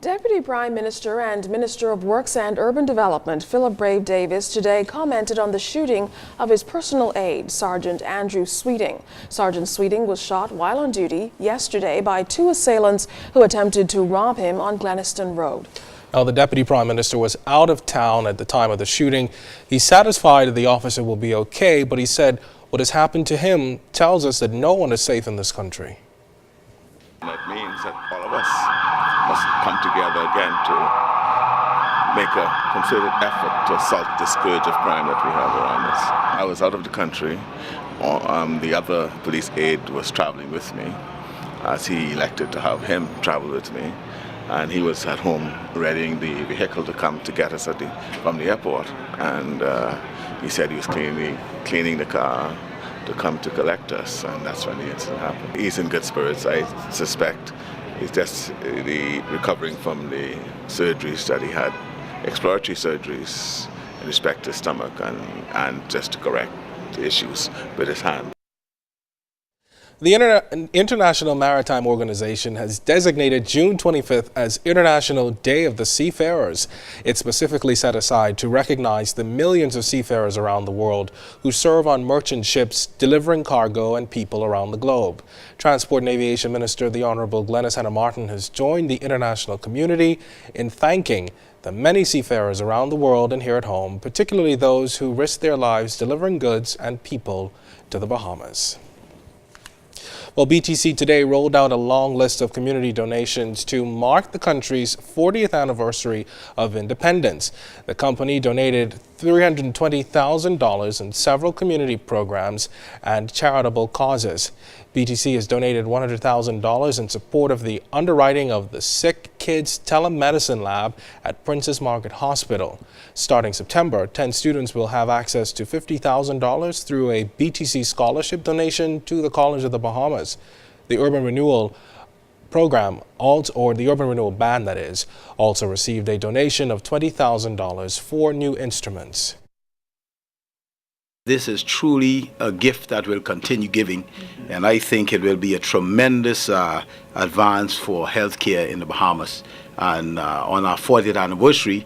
Deputy Prime Minister and Minister of Works and Urban Development Philip Brave Davis today commented on the shooting of his personal aide, Sergeant Andrew Sweeting. Sergeant Sweeting was shot while on duty yesterday by two assailants who attempted to rob him on Gleniston Road. Now, the Deputy Prime Minister was out of town at the time of the shooting. He's satisfied that the officer will be okay, but he said what has happened to him tells us that no one is safe in this country. That means that all of us must come together again to make a concerted effort to assault the scourge of crime that we have around us. I was out of the country. The other police aide was traveling with me, as he elected to have him travel with me. And he was at home readying the vehicle to come to get us from the airport. And he said he was cleaning the car to come to collect us, and that's when the incident happened. He's in good spirits. I suspect he's just recovering from the surgeries that he had, exploratory surgeries in respect to his stomach and just to correct the issues with his hand. The International Maritime Organization has designated June 25th as International Day of the Seafarers. It's specifically set aside to recognize the millions of seafarers around the world who serve on merchant ships delivering cargo and people around the globe. Transport and Aviation Minister the Honourable Glenys Hanna-Martin has joined the international community in thanking the many seafarers around the world and here at home, particularly those who risk their lives delivering goods and people to the Bahamas. Well, BTC today rolled out a long list of community donations to mark the country's 40th anniversary of independence. The company donated $320,000 in several community programs and charitable causes. BTC has donated $100,000 in support of the underwriting of the Sick Kids Telemedicine Lab at Princess Margaret Hospital. Starting September, 10 students will have access to $50,000 through a BTC scholarship donation to the College of the Bahamas. The Urban Renewal Program, the Urban Renewal Band that is, also received a donation of $20,000 for new instruments. This is truly a gift that will continue giving, and I think it will be a tremendous advance for healthcare in the Bahamas. And on our 40th anniversary,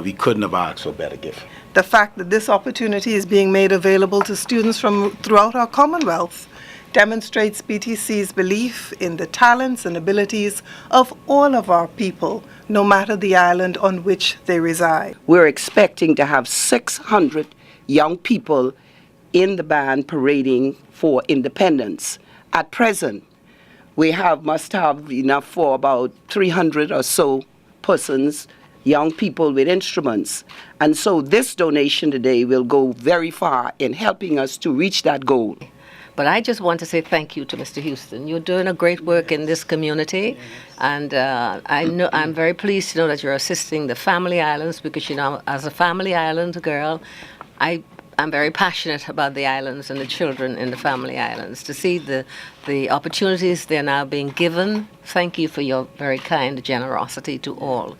we couldn't have asked for a better gift. The fact that this opportunity is being made available to students from throughout our Commonwealth demonstrates BTC's belief in the talents and abilities of all of our people, no matter the island on which they reside. We're expecting to have 600 young people in the band parading for independence. At present, we must have enough for about 300 or so persons, young people with instruments. And so this donation today will go very far in helping us to reach that goal. But I just want to say thank you to Mr. Houston. You're doing a great work in this community, and I'm very pleased to know that you're assisting the family islands, because, you know, as a family island girl, I'm very passionate about the islands and the children in the family islands. To see the opportunities they're now being given, thank you for your very kind generosity to all.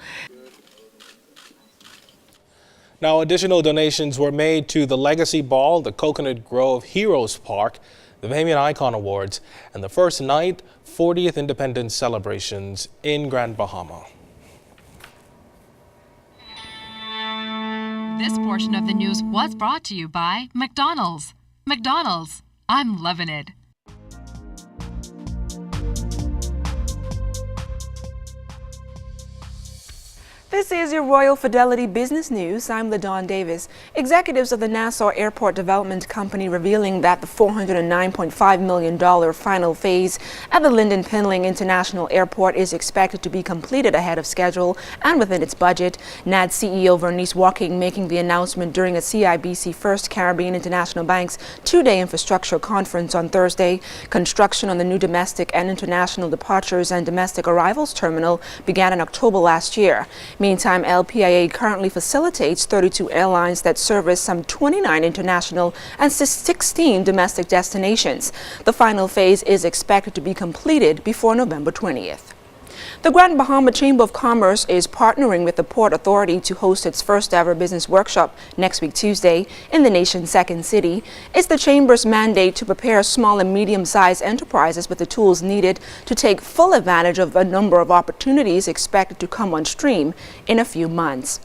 Now, additional donations were made to the Legacy Ball, the Coconut Grove Heroes Park, the Bahamian Icon Awards, and the first night 40th Independence celebrations in Grand Bahama. This portion of the news was brought to you by McDonald's. McDonald's, I'm loving it. This is your Royal Fidelity Business News. I'm LaDawn Davis. Executives of the Nassau Airport Development Company revealing that the $409.5 million final phase at the Lynden Pinling International Airport is expected to be completed ahead of schedule and within its budget. NAD CEO Vernice Walking making the announcement during a CIBC First Caribbean International Bank's two-day infrastructure conference on Thursday. Construction on the new domestic and international departures and domestic arrivals terminal began in October last year. Meantime, LPIA currently facilitates 32 airlines that service some 29 international and 16 domestic destinations. The final phase is expected to be completed before November 20th. The Grand Bahama Chamber of Commerce is partnering with the Port Authority to host its first ever business workshop next week Tuesday in the nation's second city. It's the Chamber's mandate to prepare small and medium-sized enterprises with the tools needed to take full advantage of a number of opportunities expected to come on stream in a few months.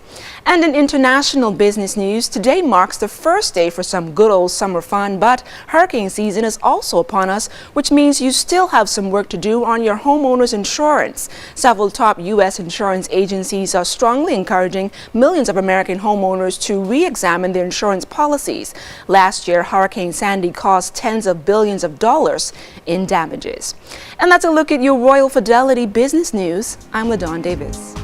And in international business news, today marks the first day for some good old summer fun, but hurricane season is also upon us, which means you still have some work to do on your homeowner's insurance. Several top U.S. insurance agencies are strongly encouraging millions of American homeowners to re-examine their insurance policies. Last year, Hurricane Sandy caused tens of billions of dollars in damages. And that's a look at your Royal Fidelity business news. I'm LaDawn Davis.